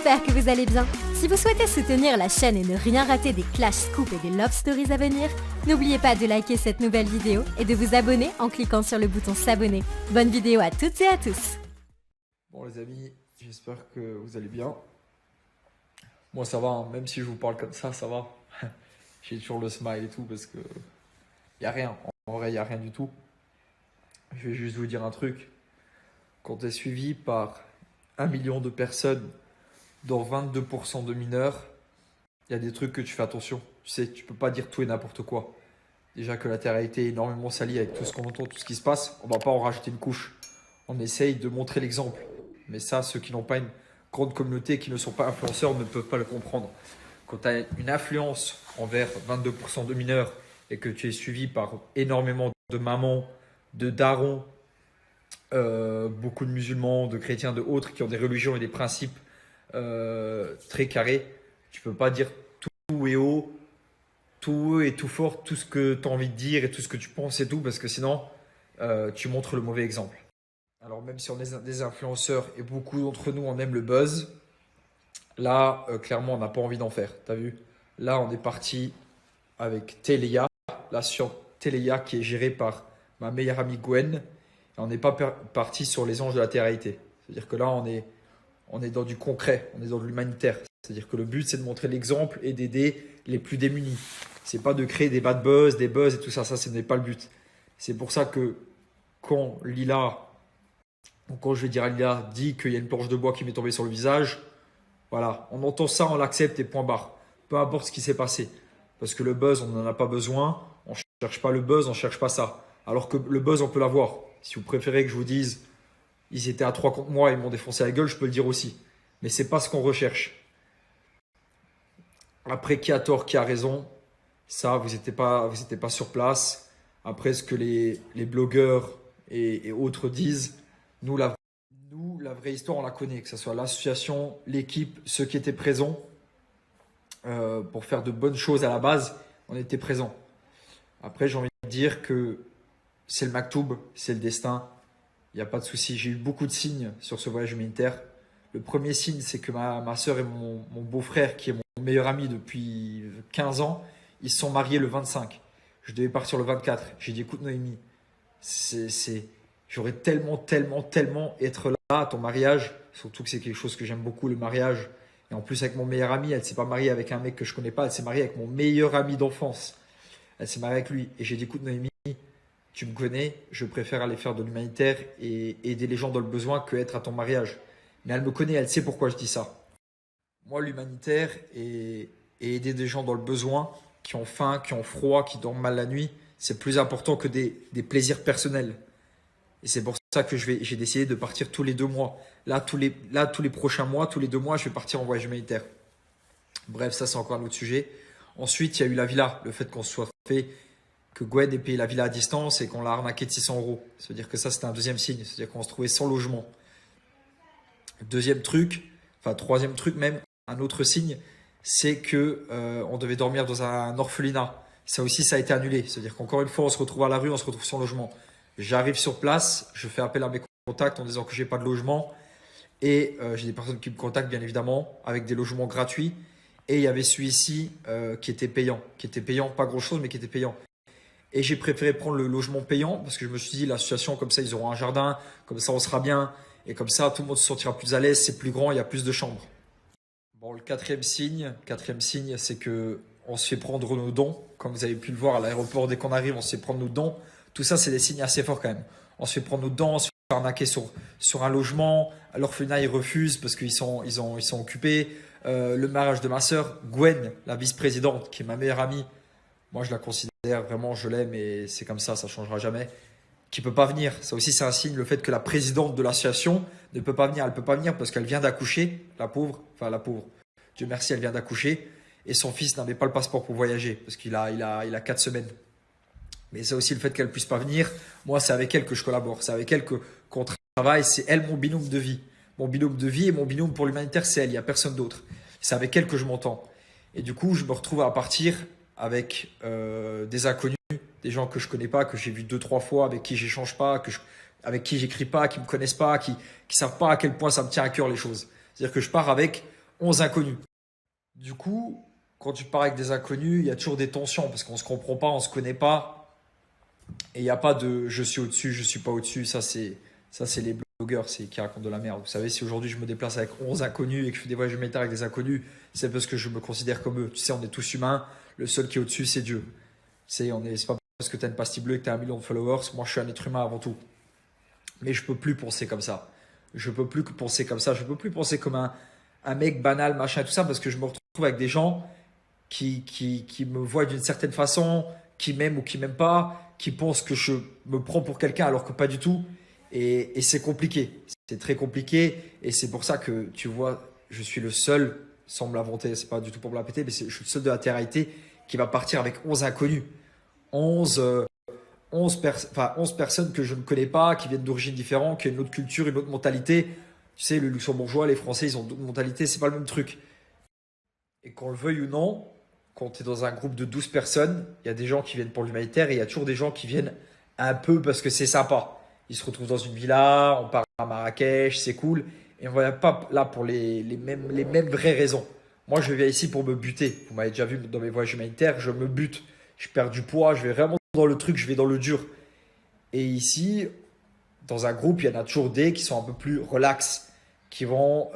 j'espère que vous allez bien. Si vous souhaitez soutenir la chaîne et ne rien rater des Clash Scoop et des Love Stories à venir, n'oubliez pas de liker cette nouvelle vidéo et de vous abonner en cliquant sur le bouton s'abonner. Bonne vidéo à toutes et à tous. Bon les amis, j'espère que vous allez bien. Moi ça va, hein. Même si je vous parle comme ça va. J'ai toujours le smile et tout parce que y a rien. En vrai, y a rien du tout. Je vais juste vous dire un truc. Quand tu es suivi par 1 million de personnes, dont 22% de mineurs, il y a des trucs que tu fais attention. Tu sais, tu peux pas dire tout et n'importe quoi. Déjà que la Terre a été énormément salie avec tout ce qu'on entend, tout ce qui se passe, on va pas en rajouter une couche. On essaye de montrer l'exemple. Mais ça, ceux qui n'ont pas une grande communauté, qui ne sont pas influenceurs, ne peuvent pas le comprendre. Quand tu as une influence envers 22% de mineurs et que tu es suivi par énormément de mamans, de darons, beaucoup de musulmans, de chrétiens, de autres qui ont des religions et des principes très carrés, tu peux pas dire tout et haut, tout haut et tout fort, tout ce que tu as envie de dire et tout ce que tu penses et tout, parce que sinon, tu montres le mauvais exemple. Alors même si on est des influenceurs et beaucoup d'entre nous, on aime le buzz, là, clairement, on n'a pas envie d'en faire. Tu as vu? Là, on est parti avec Téléa, là sur Téléa qui est gérée par ma meilleure amie Gwen. Et on n'est pas parti sur les anges de la télé-réalité. C'est-à-dire que là, on est dans du concret, on est dans de l'humanitaire. C'est-à-dire que le but, c'est de montrer l'exemple et d'aider les plus démunis. C'est pas de créer des bad buzz, des buzz et tout ça. Ça, ce n'est pas le but. C'est pour ça que quand Lila, ou quand je vais dire à Lila, dit qu'il y a une planche de bois qui m'est tombée sur le visage, voilà, on entend ça, on l'accepte et point barre. Peu importe ce qui s'est passé. Parce que le buzz, on n'en a pas besoin. On ne cherche pas le buzz, on ne cherche pas ça. Alors que le buzz, on peut l'avoir. Si vous préférez que je vous dise, ils étaient à 3 contre moi, ils m'ont défoncé la gueule, je peux le dire aussi. Mais ce n'est pas ce qu'on recherche. Après, qui a tort, qui a raison, ça, vous n'étiez pas sur place. Après, ce que les blogueurs et autres disent, nous, la vraie histoire, on la connaît. Que ce soit l'association, l'équipe, ceux qui étaient présents, pour faire de bonnes choses à la base, on était présents. Après, j'ai envie de dire que c'est le maktoub, c'est le destin. Il n'y a pas de souci. J'ai eu beaucoup de signes sur ce voyage humanitaire. Le premier signe, c'est que ma soeur et mon beau-frère, qui est mon meilleur ami depuis 15 ans, ils se sont mariés le 25. Je devais partir le 24. J'ai dit, écoute Noémie, j'aurais tellement être là à ton mariage. Surtout que c'est quelque chose que j'aime beaucoup, le mariage. Et en plus, avec mon meilleur ami, elle ne s'est pas mariée avec un mec que je ne connais pas. Elle s'est mariée avec mon meilleur ami d'enfance. Elle s'est mariée avec lui. Et j'ai dit, écoute Noémie, tu me connais, je préfère aller faire de l'humanitaire et aider les gens dans le besoin que être à ton mariage. Mais elle me connaît, elle sait pourquoi je dis ça. Moi, l'humanitaire et aider des gens dans le besoin, qui ont faim, qui ont froid, qui dorment mal la nuit, c'est plus important que des plaisirs personnels. Et c'est pour ça que j'ai décidé de partir tous les 2 mois. Là, tous les prochains mois, tous les 2 mois, je vais partir en voyage humanitaire. Bref, ça, c'est encore un autre sujet. Ensuite, il y a eu la villa, le fait qu'on se soit fait, que Gwen ait payé la villa à distance et qu'on l'a arnaqué de 600 €. C'est-à-dire que ça, c'était un deuxième signe. C'est-à-dire qu'on se trouvait sans logement. Deuxième truc, enfin troisième truc même, un autre signe, c'est que on devait dormir dans un orphelinat. Ça aussi, ça a été annulé. C'est-à-dire qu'encore une fois, on se retrouve à la rue, on se retrouve sans logement. J'arrive sur place, je fais appel à mes contacts en disant que j'ai pas de logement. Et j'ai des personnes qui me contactent, bien évidemment, avec des logements gratuits. Et il y avait celui-ci qui était payant. Pas grand-chose, mais qui était payant. Et j'ai préféré prendre le logement payant parce que je me suis dit, l'association, comme ça, ils auront un jardin, comme ça, on sera bien. Et comme ça, tout le monde se sentira plus à l'aise, c'est plus grand, il y a plus de chambres. Bon, le quatrième signe, c'est que on se fait prendre nos dons. Comme vous avez pu le voir à l'aéroport, dès qu'on arrive, on se fait prendre nos dons. Tout ça, c'est des signes assez forts quand même. On se fait prendre nos dons, on se fait arnaquer sur un logement. À l'orphelinat, ils refusent parce qu'ils sont occupés. Le mariage de ma sœur, Gwen, la vice-présidente, qui est ma meilleure amie, moi, je la considère vraiment, je l'aime et c'est comme ça ne changera jamais. Qui ne peut pas venir. Ça aussi, c'est un signe, le fait que la présidente de l'association ne peut pas venir. Elle ne peut pas venir parce qu'elle vient d'accoucher, la pauvre. Dieu merci, elle vient d'accoucher. Et son fils n'avait pas le passeport pour voyager parce qu'il a 4 semaines. Mais c'est aussi le fait qu'elle ne puisse pas venir. Moi, c'est avec elle que je collabore. C'est avec elle qu'on travaille. C'est elle mon binôme de vie. Mon binôme de vie et mon binôme pour l'humanitaire, c'est elle. Il n'y a personne d'autre. C'est avec elle que je m'entends. Et du coup, je me retrouve à partir avec des inconnus, des gens que je connais pas, que j'ai vu 2-3 fois, avec qui j'échange pas, avec qui j'écris pas, qui me connaissent pas, qui savent pas à quel point ça me tient à cœur les choses. C'est-à-dire que je pars avec 11 inconnus. Du coup, quand tu pars avec des inconnus, il y a toujours des tensions parce qu'on se comprend pas, on se connaît pas. Et il n'y a pas de je suis au-dessus, je suis pas au-dessus. Ça c'est les blogueurs qui racontent de la merde. Vous savez, si aujourd'hui je me déplace avec 11 inconnus et que je fais des voyages humanitaires avec des inconnus, c'est parce que je me considère comme eux. Tu sais, on est tous humains. Le seul qui est au-dessus, c'est Dieu. C'est pas parce que tu as une pastille bleue et que tu as 1 million de followers. Moi, je suis un être humain avant tout. Mais je peux plus penser comme ça. Je peux plus que penser comme ça. Je peux plus penser comme un mec banal, machin et tout ça, parce que je me retrouve avec des gens qui me voient d'une certaine façon, qui m'aiment ou qui m'aiment pas, qui pensent que je me prends pour quelqu'un alors que pas du tout. Et c'est compliqué. C'est très compliqué. Et c'est pour ça que tu vois, je suis le seul, sans me la vanter, c'est pas du tout pour me la péter, mais je suis le seul de la Terre Haïti qui va partir avec 11 inconnus. 11, 11 personnes que je ne connais pas, qui viennent d'origines différentes, qui ont une autre culture, une autre mentalité. Tu sais, le luxembourgeois, les Français, ils ont d'autres mentalités, c'est pas le même truc. Et qu'on le veuille ou non, quand tu es dans un groupe de 12 personnes, il y a des gens qui viennent pour l'humanitaire et il y a toujours des gens qui viennent un peu parce que c'est sympa. Ils se retrouvent dans une villa, on part à Marrakech, c'est cool. Et on va pas là pour les mêmes vraies raisons. Moi, je viens ici pour me buter. Vous m'avez déjà vu dans mes voyages humanitaires, je me bute. Je perds du poids, je vais vraiment dans le truc, je vais dans le dur. Et ici, dans un groupe, il y en a toujours des qui sont un peu plus relax, qui vont,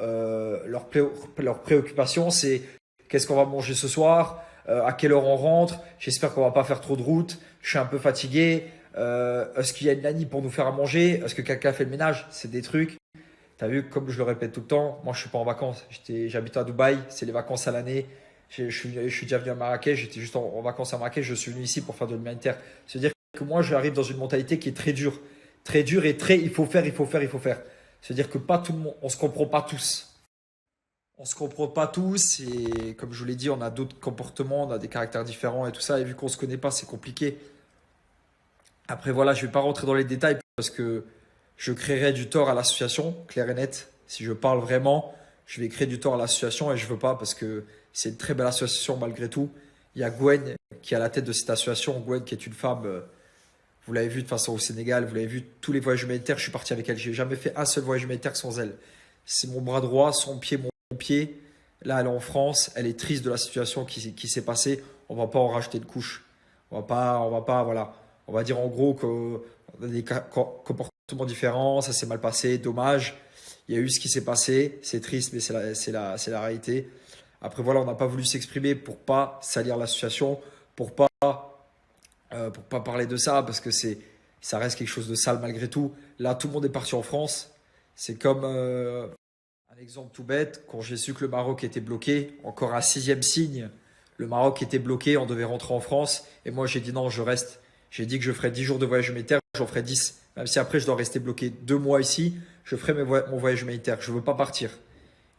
leur préoccupation, c'est qu'est-ce qu'on va manger ce soir, à quelle heure on rentre, j'espère qu'on va pas faire trop de route, je suis un peu fatigué, est-ce qu'il y a une nanny pour nous faire à manger, est-ce que quelqu'un fait le ménage, c'est des trucs. T'as vu, comme je le répète tout le temps, moi je suis pas en vacances, j'habite à Dubaï, c'est les vacances à l'année. Je suis déjà venu à Marrakech, j'étais juste en vacances à Marrakech, je suis venu ici pour faire de l'humanitaire. C'est-à-dire que moi j'arrive dans une mentalité qui est très dure et très il faut faire, il faut faire, il faut faire. C'est-à-dire que pas tout le monde, on se comprend pas tous. On se comprend pas tous et comme je vous l'ai dit, on a d'autres comportements, on a des caractères différents et tout ça. Et vu qu'on se connaît pas, c'est compliqué. Après voilà, je vais pas rentrer dans les détails parce que je créerais du tort à l'association, clair et net. Si je parle vraiment, je vais créer du tort à l'association et je veux pas parce que c'est une très belle association malgré tout. Il y a Gwen qui est à la tête de cette association. Gwen qui est une femme, vous l'avez vu de toute façon au Sénégal, vous l'avez vu tous les voyages humanitaires, je suis parti avec elle. J'ai jamais fait un seul voyage humanitaire sans elle. C'est mon bras droit, son pied, mon pied. Là, elle est en France, elle est triste de la situation qui s'est passée. On va pas en rajouter une couche. On va pas, voilà. On va dire en gros qu'on a des comportements différents, ça s'est mal passé, dommage. Il y a eu ce qui s'est passé, c'est triste, mais c'est la réalité. Après, voilà, on n'a pas voulu s'exprimer pour pas salir l'association, pour pas parler de ça, parce que ça reste quelque chose de sale malgré tout. Là, tout le monde est parti en France. C'est comme un exemple tout bête, quand j'ai su que le Maroc était bloqué, encore un sixième signe, le Maroc était bloqué, on devait rentrer en France, et moi j'ai dit non, je reste. J'ai dit que je ferais 10 jours de voyage humanitaire, j'en ferai 10. Même si après je dois rester bloqué 2 mois ici, je ferai mon voyage humanitaire. Je ne veux pas partir.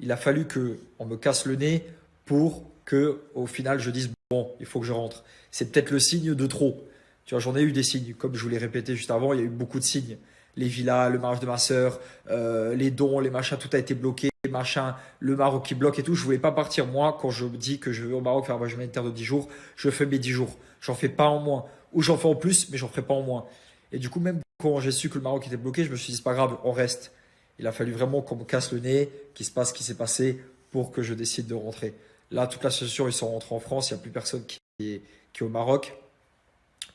Il a fallu que on me casse le nez pour que, au final, je dise bon, il faut que je rentre. C'est peut-être le signe de trop. Tu vois, j'en ai eu des signes, comme je vous l'ai répété juste avant, il y a eu beaucoup de signes. Les villas, le mariage de ma sœur, les dons, les machins, tout a été bloqué, les machins, le Maroc qui bloque et tout. Je voulais pas partir. Moi, quand je me dis que je vais au Maroc faire un voyage humanitaire de 10 jours, je fais mes 10 jours. J'en fais pas en moins. Ou j'en fais en plus, mais j'en ferai pas en moins. Et du coup, même quand j'ai su que le Maroc était bloqué, je me suis dit, c'est pas grave, on reste. Il a fallu vraiment qu'on me casse le nez, qu'il se passe ce qui s'est passé pour que je décide de rentrer. Là, toute l'association, ils sont rentrés en France, il n'y a plus personne qui est au Maroc.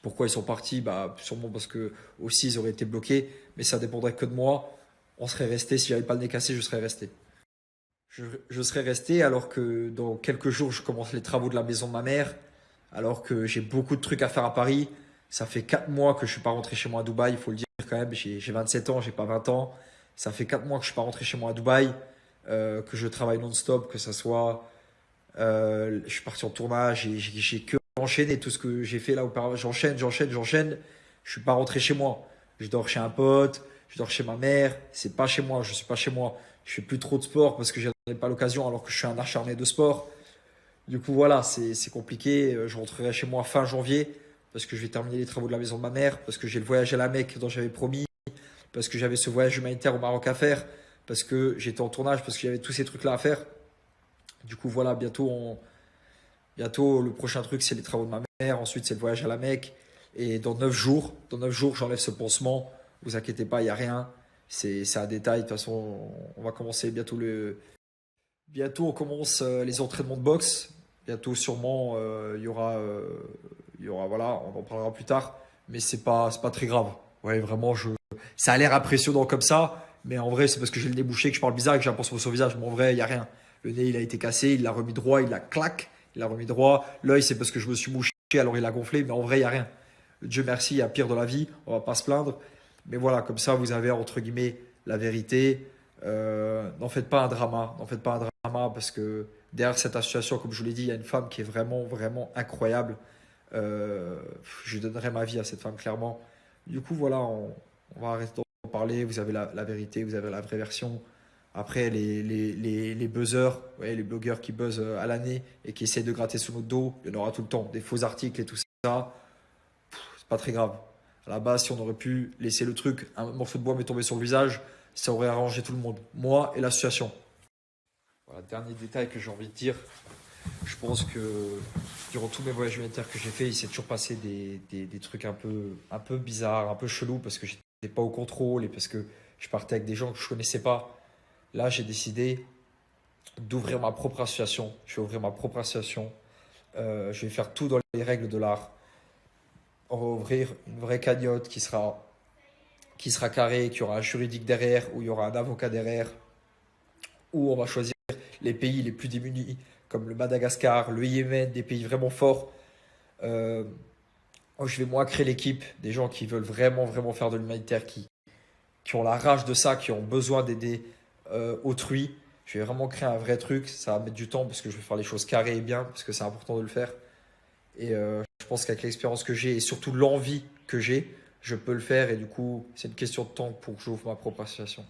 Pourquoi ils sont partis? Bah, sûrement parce que aussi ils auraient été bloqués, mais ça dépendrait que de moi. On serait resté, si j'avais pas le nez cassé, je serais resté. Je serais resté alors que dans quelques jours, je commence les travaux de la maison de ma mère, alors que j'ai beaucoup de trucs à faire à Paris. Ça fait 4 mois que je suis pas rentré chez moi à Dubaï, il faut le dire quand même. J'ai 27 ans, j'ai pas 20 ans. Ça fait 4 mois que je suis pas rentré chez moi à Dubaï, que je travaille non-stop, que ça soit. Je suis parti en tournage, et j'ai que enchaîné tout ce que j'ai fait là auparavant. J'enchaîne. Je suis pas rentré chez moi. Je dors chez un pote, je dors chez ma mère. C'est pas chez moi, je suis pas chez moi. Je fais plus trop de sport parce que je n'ai pas l'occasion alors que je suis un acharné de sport. Du coup, voilà, c'est compliqué. Je rentrerai chez moi fin janvier parce que je vais terminer les travaux de la maison de ma mère, parce que j'ai le voyage à la Mecque dont j'avais promis, parce que j'avais ce voyage humanitaire au Maroc à faire, parce que j'étais en tournage, parce qu'il y avait tous ces trucs-là à faire. Du coup, voilà, bientôt le prochain truc, c'est les travaux de ma mère. Ensuite, c'est le voyage à la Mecque. Et dans 9 jours, j'enlève ce pansement. Vous inquiétez pas, il n'y a rien. C'est un détail. De toute façon, on va commencer bientôt Bientôt, on commence les entraînements de boxe. Bientôt, sûrement, voilà, on en parlera plus tard. Mais c'est pas très grave. Ouais, vraiment, ça a l'air impressionnant comme ça. Mais en vrai, c'est parce que j'ai le nez bouché, que je parle bizarre et que j'ai un pansement sur le visage. Mais en vrai, il n'y a rien. Le nez, il a été cassé, il l'a remis droit, il l'a clac, il l'a remis droit. L'œil, c'est parce que je me suis mouché, alors il a gonflé. Mais en vrai, il n'y a rien. Dieu merci, il y a pire dans la vie. On va pas se plaindre. Mais voilà, comme ça, vous avez entre guillemets la vérité. N'en faites pas un drama. N'en faites pas un drama parce que derrière cette association, comme je vous l'ai dit, il y a une femme qui est vraiment, vraiment incroyable. Je donnerai ma vie à cette femme, clairement. Du coup, voilà, on va arrêter d'en parler. Vous avez la vérité, vous avez la vraie version. Après, les buzzers, ouais, les blogueurs qui buzzent à l'année et qui essayent de gratter sous notre dos, il y en aura tout le temps. Des faux articles et tout ça, c'est pas très grave. À la base, si on aurait pu laisser le truc, un morceau de bois m'est tombé sur le visage, ça aurait arrangé tout le monde. Moi et l'association. Voilà, dernier détail que j'ai envie de dire. Je pense que durant tous mes voyages humanitaires que j'ai fait, il s'est toujours passé des trucs un peu bizarres, un peu chelous parce que j'étais pas au contrôle et parce que je partais avec des gens que je connaissais pas. Là, j'ai décidé d'ouvrir ma propre association. Je vais ouvrir ma propre association. Je vais faire tout dans les règles de l'art. On va ouvrir une vraie cagnotte qui sera carrée, qui aura un juridique derrière, où il y aura un avocat derrière, où on va choisir les pays les plus démunis, comme le Madagascar, le Yémen, des pays vraiment forts. Euh, je vais moi créer l'équipe, des gens qui veulent vraiment, vraiment faire de l'humanitaire, qui ont la rage de ça, qui ont besoin d'aider autrui. Je vais vraiment créer un vrai truc. Ça va mettre du temps parce que je vais faire les choses carrées et bien, parce que c'est important de le faire. Et je pense qu'avec l'expérience que j'ai et surtout l'envie que j'ai, je peux le faire. Et du coup, c'est une question de temps pour que j'ouvre ma propre association.